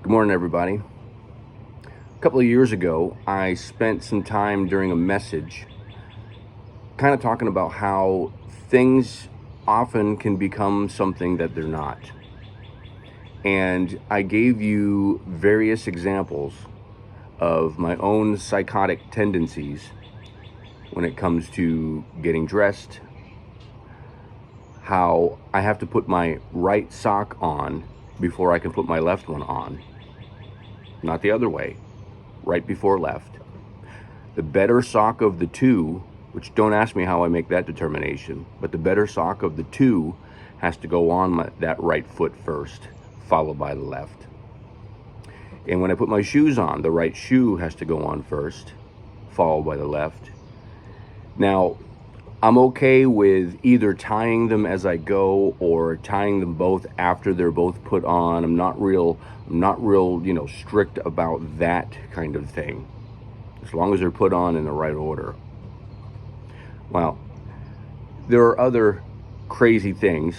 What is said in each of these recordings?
Good morning, everybody. A couple of years ago, I spent some time during a message kind of talking about how things often can become something that they're not. And I gave you various examples of my own psychotic tendencies when it comes to getting dressed, how I have to put my right sock on before I can put my left one on. Not the other way, right before left. The better sock of the two, which don't ask me how I make that determination, but the better sock of the two has to go on that right foot first, followed by the left. And when I put my shoes on, the right shoe has to go on first, followed by the left. Now, I'm okay with either tying them as I go or tying them both after they're both put on. I'm not real, strict about that kind of thing, as long as they're put on in the right order. Well, there are other crazy things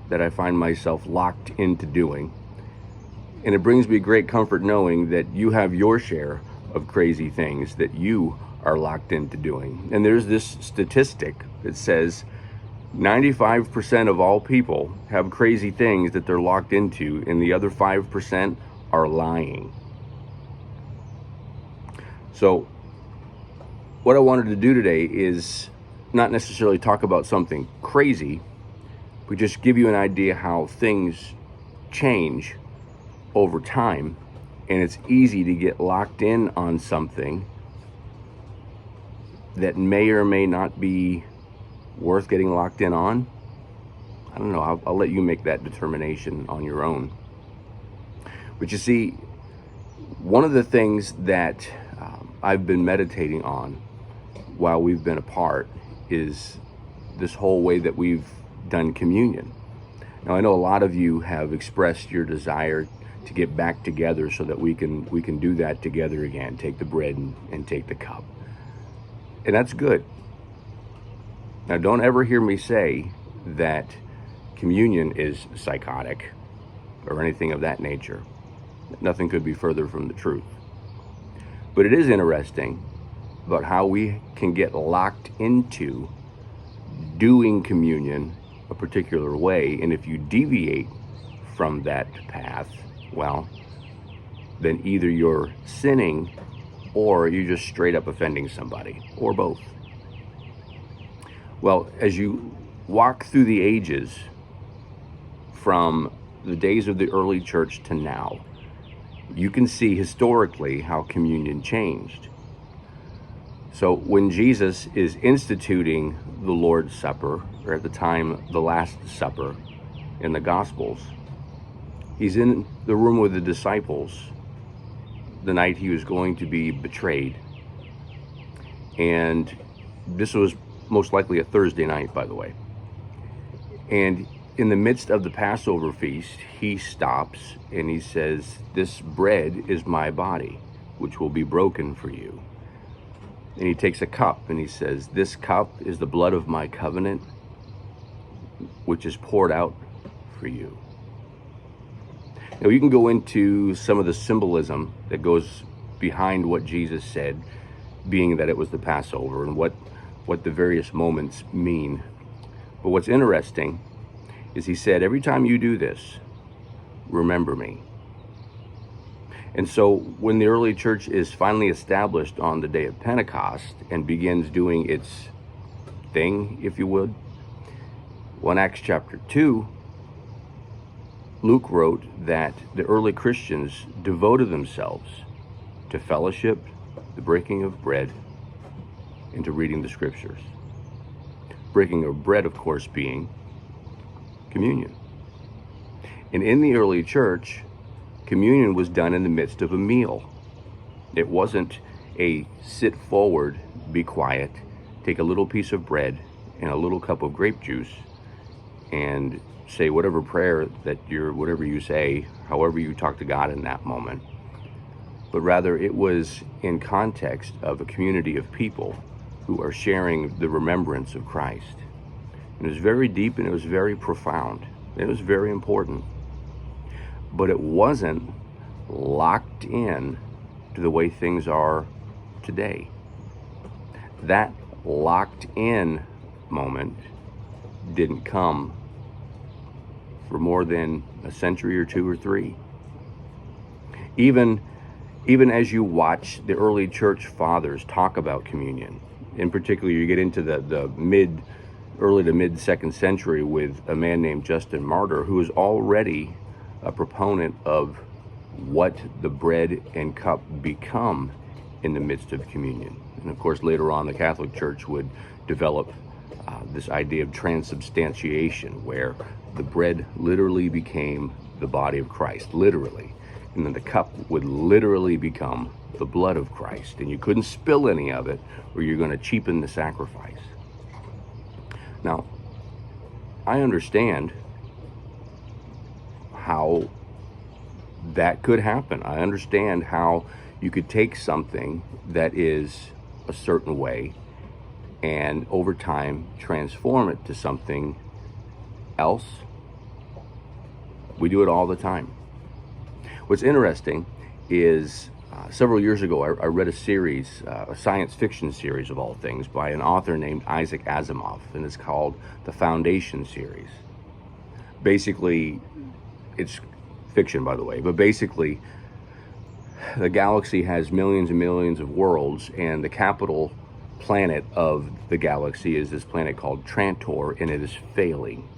that I find myself locked into doing, and it brings me great comfort knowing that you have your share of crazy things that you are locked into doing. And there's this statistic that says 95% of all people have crazy things that they're locked into, and the other 5% are lying. So what I wanted to do today is not necessarily talk about something crazy, but just give you an idea how things change over time, and it's easy to get locked in on something that may or may not be worth getting locked in on. I don't know, I'll let you make that determination on your own. But you see, one of the things that I've been meditating on while we've been apart is this whole way that we've done communion. Now, I know a lot of you have expressed your desire to get back together so that we can do that together again, take the bread and take the cup. And that's good. Now, don't ever hear me say that communion is psychotic or anything of that nature. Nothing could be further from the truth. But it is interesting about how we can get locked into doing communion a particular way. And if you deviate from that path, well, then either you're sinning or you're just straight up offending somebody, or both. Well, as you walk through the ages from the days of the early church to now, you can see historically how communion changed. So when Jesus is instituting the Lord's Supper, or at the time, the Last Supper in the Gospels, he's in the room with the disciples the night he was going to be betrayed. And this was most likely a Thursday night, by the way. And in the midst of the Passover feast, he stops and he says, "This bread is my body, which will be broken for you." And he takes a cup and he says, "This cup is the blood of my covenant, which is poured out for you." Now, you can go into some of the symbolism that goes behind what Jesus said, being that it was the Passover, and what the various moments mean. But what's interesting is he said, every time you do this, remember me. And so when the early church is finally established on the day of Pentecost and begins doing its thing, if you would, well, in Acts chapter 2, Luke wrote that the early Christians devoted themselves to fellowship, the breaking of bread, and to reading the scriptures. Breaking of bread, of course, being communion. And in the early church, communion was done in the midst of a meal. It wasn't a sit forward, be quiet, take a little piece of bread and a little cup of grape juice and say whatever prayer whatever you say, however you talk to God in that moment. But rather it was in context of a community of people who are sharing the remembrance of Christ. And it was very deep and it was very profound. It was very important. But it wasn't locked in to the way things are today. That locked in moment didn't come for more than a century or two or three. Even as you watch the early church fathers talk about communion, in particular, you get into the early to mid second century with a man named Justin Martyr, who is already a proponent of what the bread and cup become in the midst of communion. And of course, later on, the Catholic Church would develop this idea of transubstantiation, where the bread literally became the body of Christ, literally. And then the cup would literally become the blood of Christ. And you couldn't spill any of it, or you're going to cheapen the sacrifice. Now, I understand how that could happen. I understand how you could take something that is a certain way and over time transform it to something else. We do it all the time. What's interesting is several years ago, I read a series, a science fiction series of all things, by an author named Isaac Asimov, and it's called the Foundation series. Basically, it's fiction, by the way, but basically, the galaxy has millions and millions of worlds, and the capital planet of the galaxy is this planet called Trantor, and it is failing.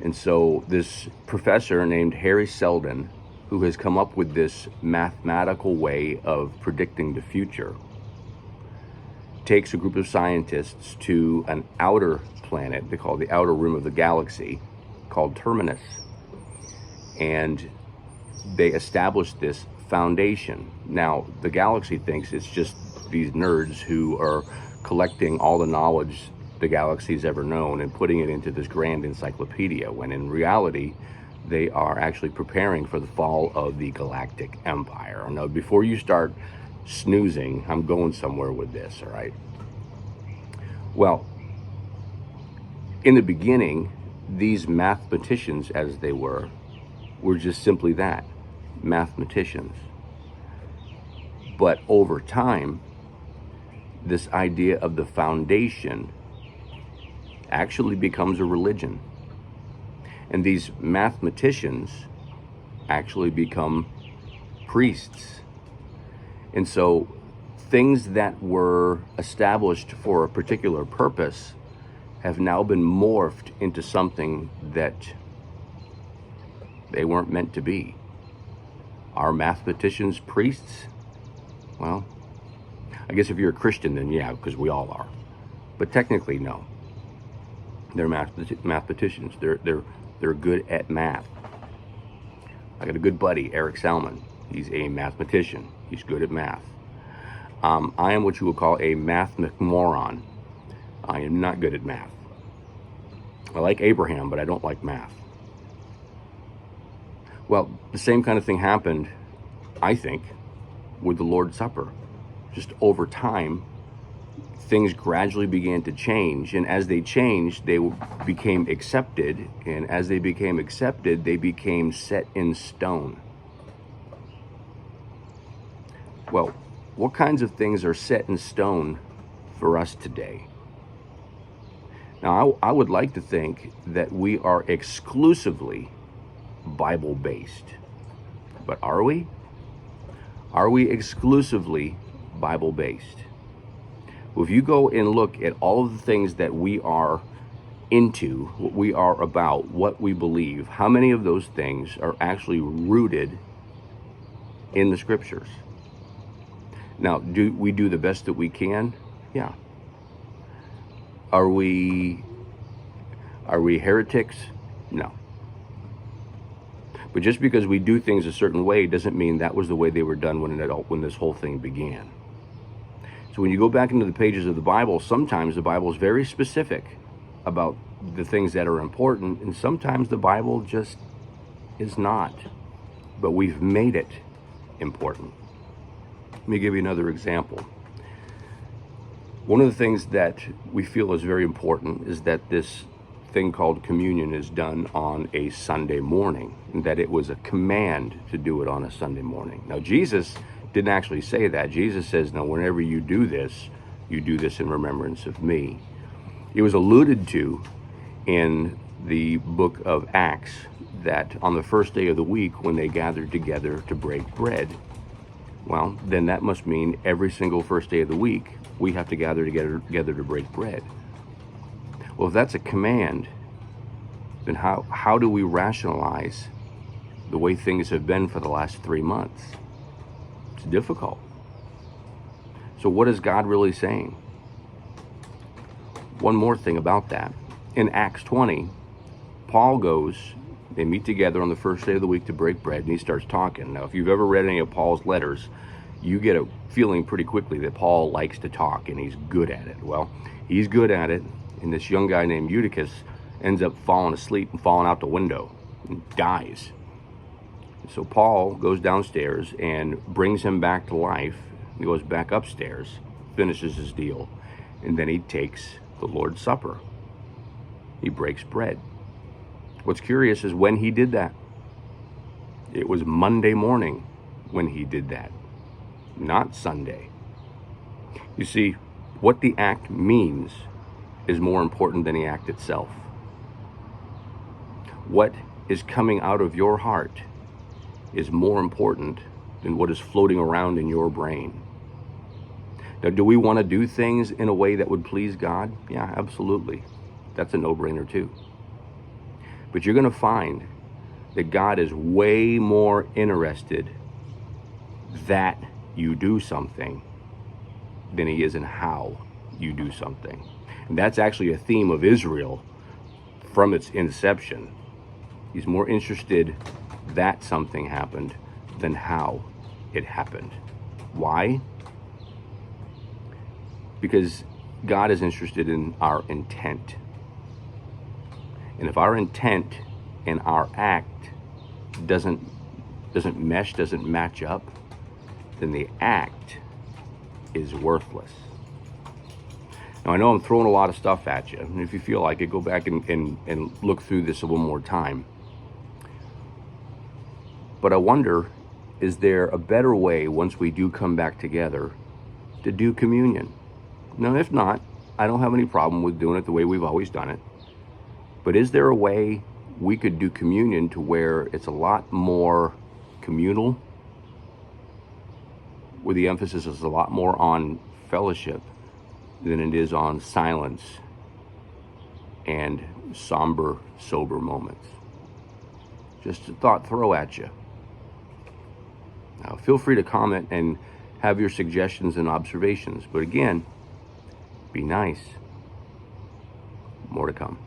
And so this professor named Harry Seldon, who has come up with this mathematical way of predicting the future, takes a group of scientists to an outer planet, they call it the outer rim of the galaxy, called Terminus. And they establish this foundation. Now, the galaxy thinks it's just these nerds who are collecting all the knowledge the galaxy's ever known and putting it into this grand encyclopedia, when in reality, they are actually preparing for the fall of the Galactic Empire. Now, before you start snoozing, I'm going somewhere with this, all right? Well, in the beginning, these mathematicians, as they were just simply that, mathematicians. But over time, this idea of the foundation actually becomes a religion. And these mathematicians actually become priests. And so things that were established for a particular purpose have now been morphed into something that they weren't meant to be. Are mathematicians priests? Well, I guess if you're a Christian, then yeah, because we all are. But technically, no. They're mathematicians. They're good at math. I got a good buddy, Eric Salmon. He's a mathematician. He's good at math. I am what you would call a mathemic moron. I am not good at math. I like Abraham, but I don't like math. Well, the same kind of thing happened, I think, with the Lord's Supper. Just over time, things gradually began to change, and as they changed, they became accepted, and as they became accepted, they became set in stone. Well, what kinds of things are set in stone for us today? Now, I would like to think that we are exclusively Bible-based, but are we? Are we exclusively Bible-based? Well, if you go and look at all of the things that we are into, what we are about, what we believe, how many of those things are actually rooted in the scriptures? Now, do we do the best that we can? Yeah. Are we heretics? No. But just because we do things a certain way doesn't mean that was the way they were done when this whole thing began. So when you go back into the pages of the Bible, sometimes the Bible is very specific about the things that are important, and sometimes the Bible just is not. But we've made it important. Let me give you another example. One of the things that we feel is very important is that this thing called communion is done on a Sunday morning, and that it was a command to do it on a Sunday morning. Now, Jesus didn't actually say that. Jesus says, no, whenever you do this in remembrance of me. It was alluded to in the book of Acts that on the first day of the week when they gathered together to break bread, well, then that must mean every single first day of the week we have to gather together to break bread. Well, if that's a command, then how do we rationalize the way things have been for the last 3 months? It's difficult. So what is God really saying? One more thing about that. In Acts 20, Paul goes, they meet together on the first day of the week to break bread, and he starts talking. Now, if you've ever read any of Paul's letters, you get a feeling pretty quickly that Paul likes to talk, and he's good at it. Well, he's good at it, and this young guy named Eutychus ends up falling asleep and falling out the window and dies. So Paul goes downstairs and brings him back to life. He goes back upstairs, finishes his deal, and then he takes the Lord's Supper. He breaks bread. What's curious is when he did that, it was Monday morning when he did that, not Sunday. You see, what the act means is more important than the act itself. What is coming out of your heart is more important than what is floating around in your brain. Now, do we want to do things in a way that would please God? Yeah, absolutely. That's a no-brainer too. But you're going to find that God is way more interested that you do something than he is in how you do something. And that's actually a theme of Israel from its inception. He's more interested that something happened than how it happened. Why? Because God is interested in our intent. And if our intent and our act doesn't mesh, doesn't match up, then the act is worthless. Now, I know I'm throwing a lot of stuff at you, and if you feel like it, go back and look through this a little more time. But I wonder, is there a better way once we do come back together to do communion? Now, if not, I don't have any problem with doing it the way we've always done it. But is there a way we could do communion to where it's a lot more communal, where the emphasis is a lot more on fellowship than it is on silence and somber, sober moments? Just a thought throw at you. Now, feel free to comment and have your suggestions and observations. But again, be nice. More to come.